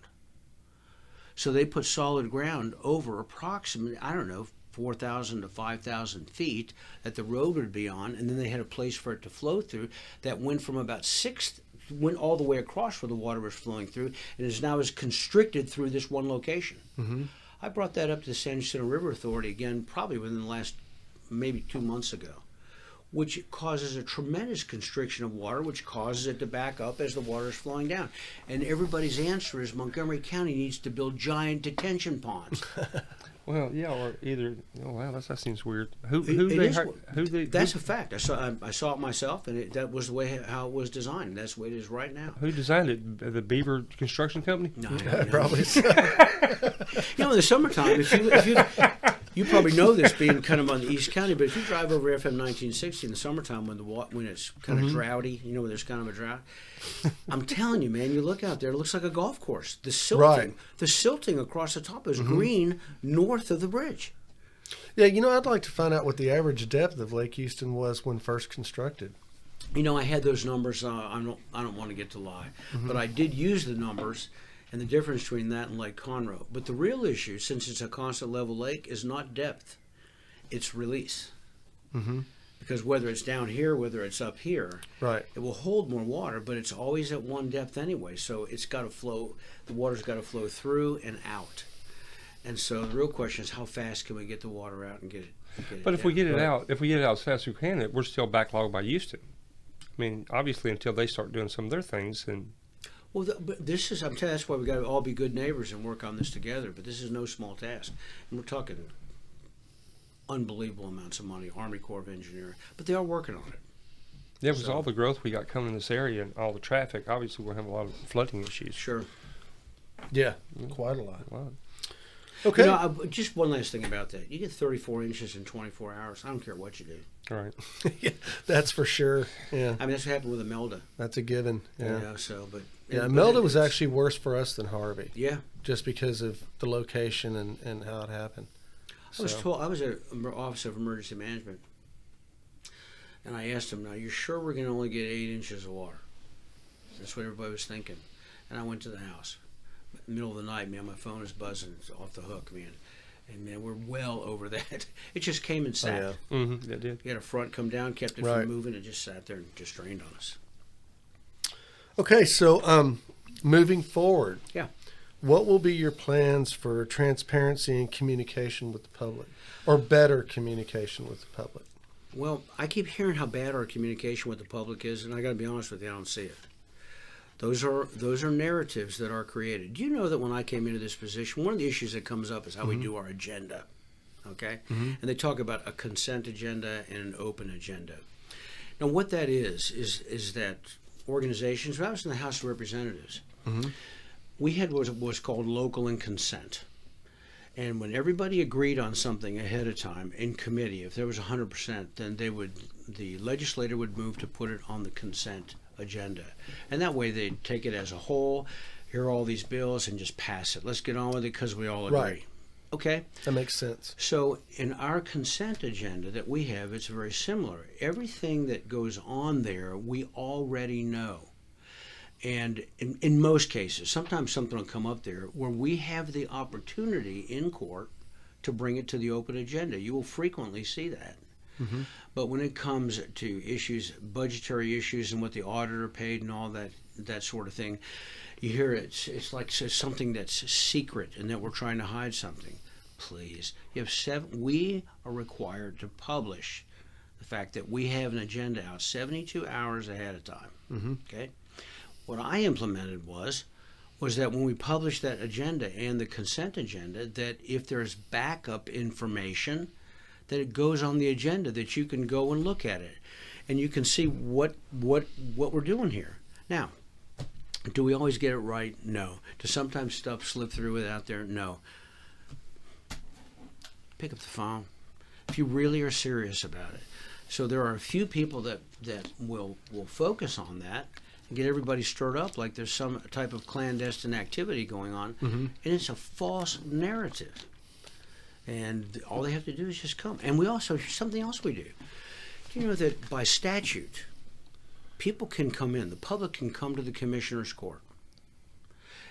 So they put solid ground over approximately, 4,000 to 5,000 feet that the road would be on, and then they had a place for it to flow through that went from about went all the way across where the water was flowing through, and is now constricted through this one location. Mm-hmm. I brought that up to the San Jacinto River Authority again, probably within the last maybe 2 months ago, which causes a tremendous constriction of water, which causes it to back up as the water is flowing down. And everybody's answer is Montgomery County needs to build giant detention ponds. Well, yeah, or either. Oh wow, that seems weird. That's a fact. I saw it myself, and that was the way how it was designed. That's the way it is right now. Who designed it? The Beaver Construction Company? No, Probably so. in the summertime, if you probably know this being kind of on the East County, but if you drive over FM 1960 in the summertime when it's kind of droughty, when there's kind of a drought, I'm telling you, man, you look out there, it looks like a golf course. The silting across the top is green north of the bridge. Yeah, I'd like to find out what the average depth of Lake Houston was when first constructed. I had those numbers. I don't want to get to lie, but I did use the numbers and the difference between that and Lake Conroe. But the real issue, since it's a constant level lake, is not depth; it's release. Mm-hmm. Because whether it's down here, whether it's up here, right, it will hold more water, but it's always at one depth anyway. So it's got to flow. The water's got to flow through and out. And so the real question is, how fast can we get the water out and get it? But if we get it out, if we get it out as fast as we can, we're still backlogged by Houston. I mean, obviously, until they start doing some of their things, and well, but this is, I'm telling you, that's why we got to all be good neighbors and work on this together. But this is no small task, and we're talking unbelievable amounts of money, Army Corps of Engineers, but they are working on it. Yeah, because all the growth we got coming in this area and all the traffic, obviously we'll have a lot of flooding issues. Sure. Yeah, quite a lot. A lot. Okay. Just one last thing about that. You get 34 inches in 24 hours. I don't care what you do. All right. Yeah, that's for sure. Yeah. I mean, that's what happened with Imelda. That's a given. Yeah. Imelda was actually worse for us than Harvey. Yeah. Just because of the location and how it happened. I was told, I was an officer of emergency management, and I asked him, now, you're sure we're going to only get 8 inches of water? That's what everybody was thinking. And I went to the house. In the middle of the night, man, my phone is buzzing. It's off the hook, man. And, man, we're well over that. It just came and sat. Oh, yeah. Mm-hmm. It did. We had a front come down, kept it from moving, and just sat there and just drained on us. Okay, so moving forward. Yeah. What will be your plans for transparency and communication with the public, or better communication with the public? Well, I keep hearing how bad our communication with the public is, and I got to be honest with you, I don't see it. Those are narratives that are created. Do you know that when I came into this position, one of the issues that comes up is how we do our agenda, okay? And they talk about a consent agenda and an open agenda. Now, what that is that organizations, when I was in the House of Representatives, we had what was called local and consent. And when everybody agreed on something ahead of time in committee, if there was 100%, then the legislator would move to put it on the consent agenda. And that way they'd take it as a whole, here are all these bills, and just pass it. Let's get on with it because we all agree. Right. Okay? That makes sense. So in our consent agenda that we have, it's very similar. Everything that goes on there, we already know. And in most cases, sometimes something will come up there where we have the opportunity in court to bring it to the open agenda. You will frequently see that. But when it comes to issues, budgetary issues, and what the auditor paid and all that sort of thing, you hear it's like something that's secret and that we're trying to hide something. Please, we are required to publish the fact that we have an agenda out 72 hours ahead of time. Okay. What I implemented was that when we publish that agenda and the consent agenda, that if there's backup information, that it goes on the agenda, that you can go and look at it, and you can see what we're doing here. Now, do we always get it right? No. Does sometimes stuff slip through without there? No. Pick up the phone if you really are serious about it. So there are a few people that will focus on that and get everybody stirred up like there's some type of clandestine activity going on, and it's a false narrative. And all they have to do is just come. And we also, something else we do. Do you know that by statute, people can come in, the public can come to the commissioner's court,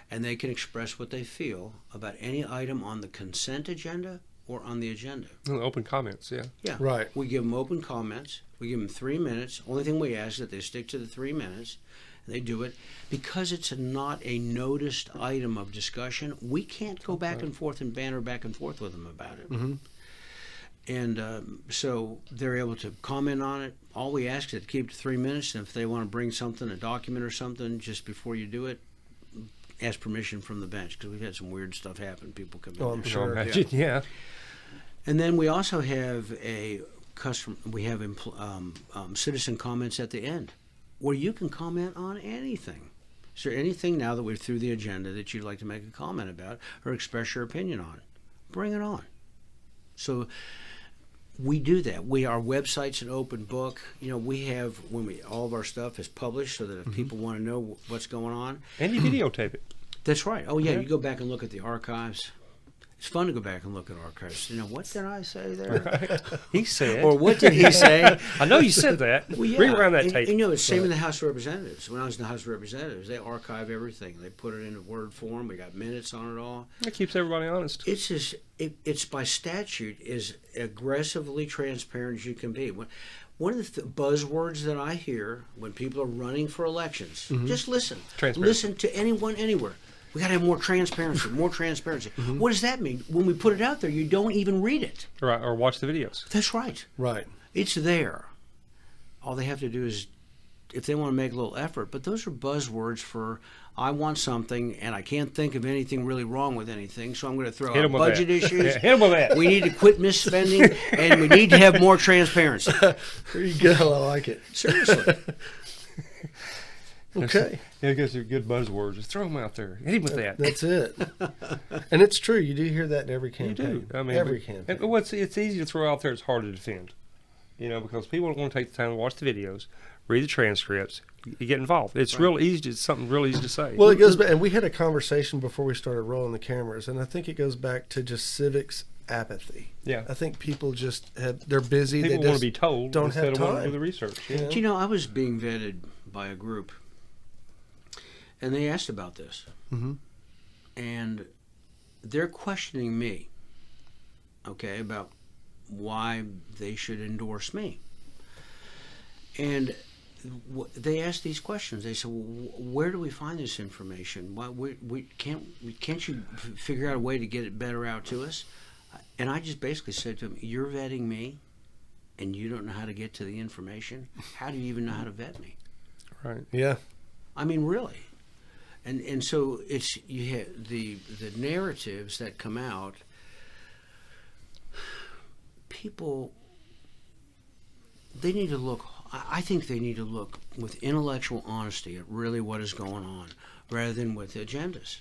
and they can express what they feel about any item on the consent agenda or on the agenda. Open comments, yeah. Yeah. Right. We give them open comments. We give them 3 minutes. Only thing we ask is that they stick to the 3 minutes. And they do it. Because it's not a noticed item of discussion, we can't go back and forth and banter back and forth with them about it. And so they're able to comment on it. All we ask is to keep to 3 minutes. And if they want to bring something, a document or something, just before you do it, ask permission from the bench, because we've had some weird stuff happen. People come in. Oh, I'm there. sure. Imagine, yeah. And then we also have citizen comments at the end, where you can comment on anything. Is there anything now that we're through the agenda that you'd like to make a comment about or express your opinion on? Bring it on. So we do that. Our website's an open book. You know, we have all of our stuff is published so that if people want to know what's going on, And you videotape it. that's right. Oh yeah, you go back and look at the archives. It's fun to go back and look at archives. You know, what did I say there? He said. Or what did he say? I know you said that. Well, yeah. Bring around that and, tape. And, you know, it's the same in the House of Representatives. When I was in the House of Representatives, they archive everything. They put it in a Word form. We got minutes on it all. That keeps everybody honest. It's just, it's by statute as aggressively transparent as you can be. One of the buzzwords that I hear when people are running for elections, just listen. Transparency. Listen to anyone, anywhere. We got to have more transparency, more transparency. What does that mean? When we put it out there, you don't even read it. Right, or watch the videos. That's right. Right. It's there. All they have to do is, if they want to make a little effort, but those are buzzwords for, I want something, and I can't think of anything really wrong with anything, so I'm going to throw Hit out 'em with budget that. issues. Yeah, hit 'em with that. We need to quit misspending, and we need to have more transparency. There you go. I like it. Seriously. Okay. Yeah, because they're good buzzwords. Just throw them out there. Hit him with that. That's it. And it's true. You do hear that in every You campaign. do. I mean, every campaign. And it's easy to throw out there. It's hard to defend. You know, because people don't want to take the time to watch the videos, read the transcripts, you get involved. It's real easy. It's something real easy to say. Well, it goes back, and we had a conversation before we started rolling the cameras, and I think it goes back to just civics apathy. Yeah. I think people just they're busy. People they want just to be told don't instead have of wanting to time. do the research. You know? Do you know, I was being vetted by a group, and they asked about this. And they're questioning me, okay, about why they should endorse me. And they asked these questions. They said, well, where do we find this information? Why can't you figure out a way to get it better out to us? And I just basically said to them, you're vetting me, and you don't know how to get to the information? How do you even know how to vet me? Right. Yeah. I mean, really. And so it's, you have the narratives that come out, people, they need to look I think they need to look with intellectual honesty at really what is going on, rather than with agendas.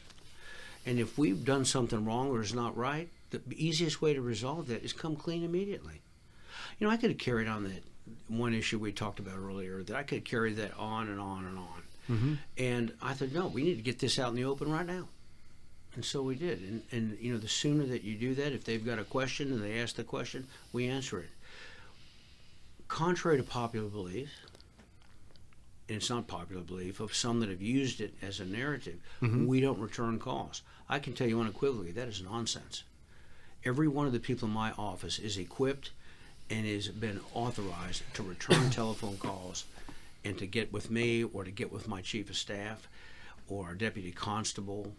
And if we've done something wrong or is not right, the easiest way to resolve that is come clean immediately. You know, I could have carried on that one issue we talked about earlier, that I could have carried that on and on and on. Mm-hmm. And I thought, no, we need to get this out in the open right now. And so we did. And you know, the sooner that you do that, if they've got a question and they ask the question, we answer it. Contrary to popular belief, and it's not popular belief, of some that have used it as a narrative, we don't return calls. I can tell you unequivocally, that is nonsense. Every one of the people in my office is equipped and has been authorized to return telephone calls and to get with me or to get with my chief of staff or our deputy constable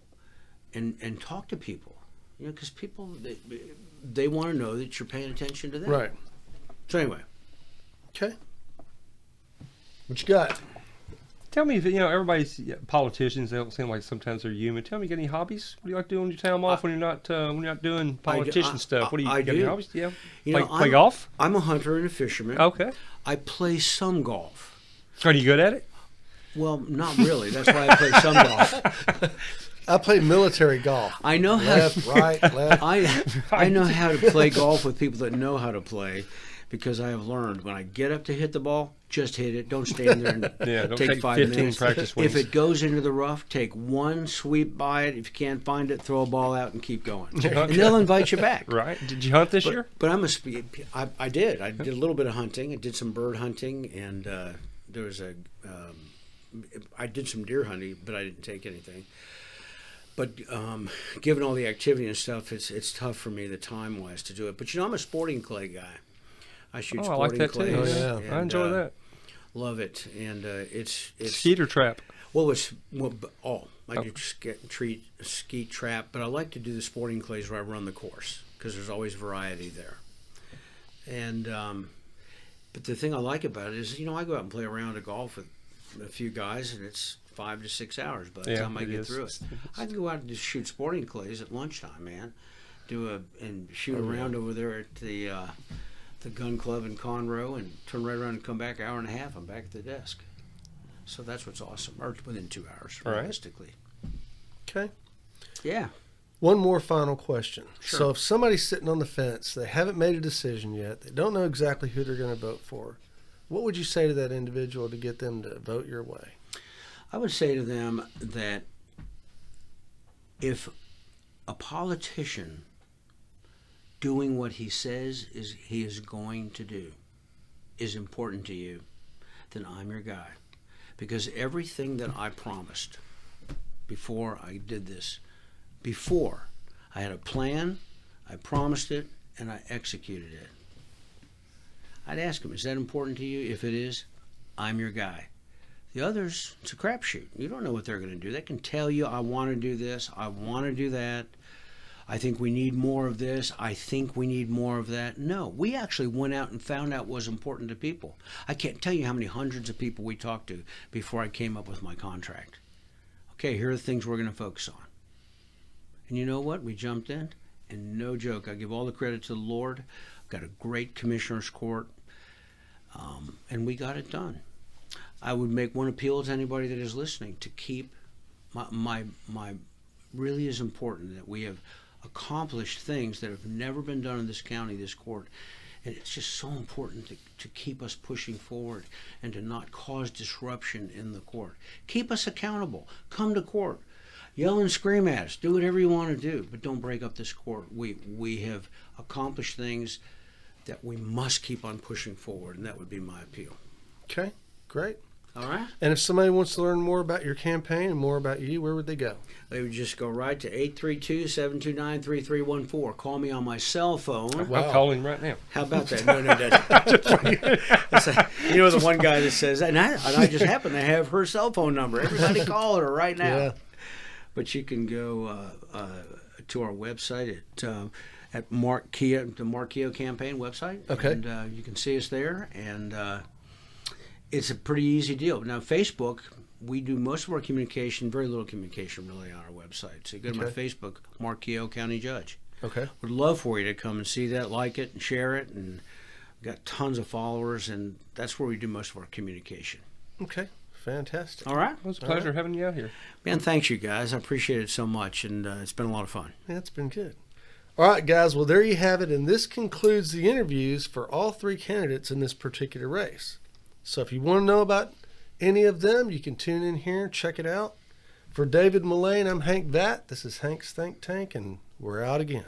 and talk to people. You know, because people, they want to know that you're paying attention to them. Right. So anyway. Okay. What you got? Tell me, if, everybody's politicians. They don't seem like sometimes they're human. Tell me, you got any hobbies? What do you like to do on your time off when you're not doing politician stuff? What do you I got? do. Any hobbies? Yeah. You Play golf? I'm a hunter and a fisherman. Okay. I play some golf. Are you good at it? Well, not really. That's why I play some golf. I play military golf. I know Left, right, left. I know how to play golf with people that know how to play, because I have learned when I get up to hit the ball, just hit it. Don't stand there and Don't take take 5 15 minutes. practice swings. If it goes into the rough, take one sweep by it. If you can't find it, throw a ball out and keep going. And they'll invite you back. Right. Did you hunt this year? But I did. I did a little bit of hunting. I did some bird hunting, and there was I did some deer hunting, but I didn't take anything. But given all the activity and stuff, it's tough for me, the time-wise, to do it. But, I'm a sporting clay guy. I shoot I like sporting that too. clays. Oh, yeah. I enjoy that. Love it. And it's Skeeter trap. I do skeet trap, but I like to do the sporting clays where I run the course, because there's always variety there. And but the thing I like about it is, I go out and play a round of golf with a few guys, and it's 5 to 6 hours by the time I get through it. I can go out and just shoot sporting clays at lunchtime, man. And shoot around over there at the gun club in Conroe, and turn right around and come back an hour and a half. I'm back at the desk. So that's what's awesome. Or within 2 hours, realistically. Okay. Yeah. One more final question. Sure. So if somebody's sitting on the fence, they haven't made a decision yet, they don't know exactly who they're going to vote for, what would you say to that individual to get them to vote your way? I would say to them that if a politician doing what he says he is going to do is important to you, then I'm your guy. Because everything that I promised before I did this, before I had a plan, I promised it, and I executed it. I'd ask him, is that important to you? If it is, I'm your guy. The others, it's a crapshoot. You don't know what they're going to do. They can tell you, I want to do this, I want to do that. I think we need more of this. I think we need more of that. No, we actually went out and found out what was important to people. I can't tell you how many hundreds of people we talked to before I came up with my contract. Okay, here are the things we're going to focus on. And you know what? We jumped in, and no joke, I give all the credit to the Lord. Got a great commissioner's court, and we got it done. I would make one appeal to anybody that is listening to keep my really is important that we have accomplished things that have never been done in this county, this court. And it's just so important to keep us pushing forward and to not cause disruption in the court. Keep us accountable. Come to court. Yell and scream at us. Do whatever you want to do, but don't break up this court. We have accomplished things that we must keep on pushing forward, and that would be my appeal. Okay, great. All right? And if somebody wants to learn more about your campaign and more about you, where would they go? They would just go right to 832-729-3314. Call me on my cell phone. Wow. I'm calling right now. How about that? No. The one guy that says, and I just happen to have her cell phone number. Everybody call her right now. Yeah. But you can go to our website at Mark Keough, the Mark Keough campaign website. Okay. And you can see us there. And it's a pretty easy deal. Now, Facebook, we do most of our communication, very little communication really on our website. So you go to my Facebook, Mark Keough County Judge. Okay. Would love for you to come and see that, like it, and share it, and got tons of followers, and that's where we do most of our communication. Okay, fantastic. All right, It was a pleasure having you out here. man. Thanks, you guys. I appreciate it so much, and it's been a lot of fun. Yeah, it's been good. All right, guys. Well, there you have it, and this concludes the interviews for all three candidates in this particular race. So if you want to know about any of them, you can tune in here and check it out. For David Mullane, I'm Hank Vatt. This is Hank's Think Tank, and we're out again.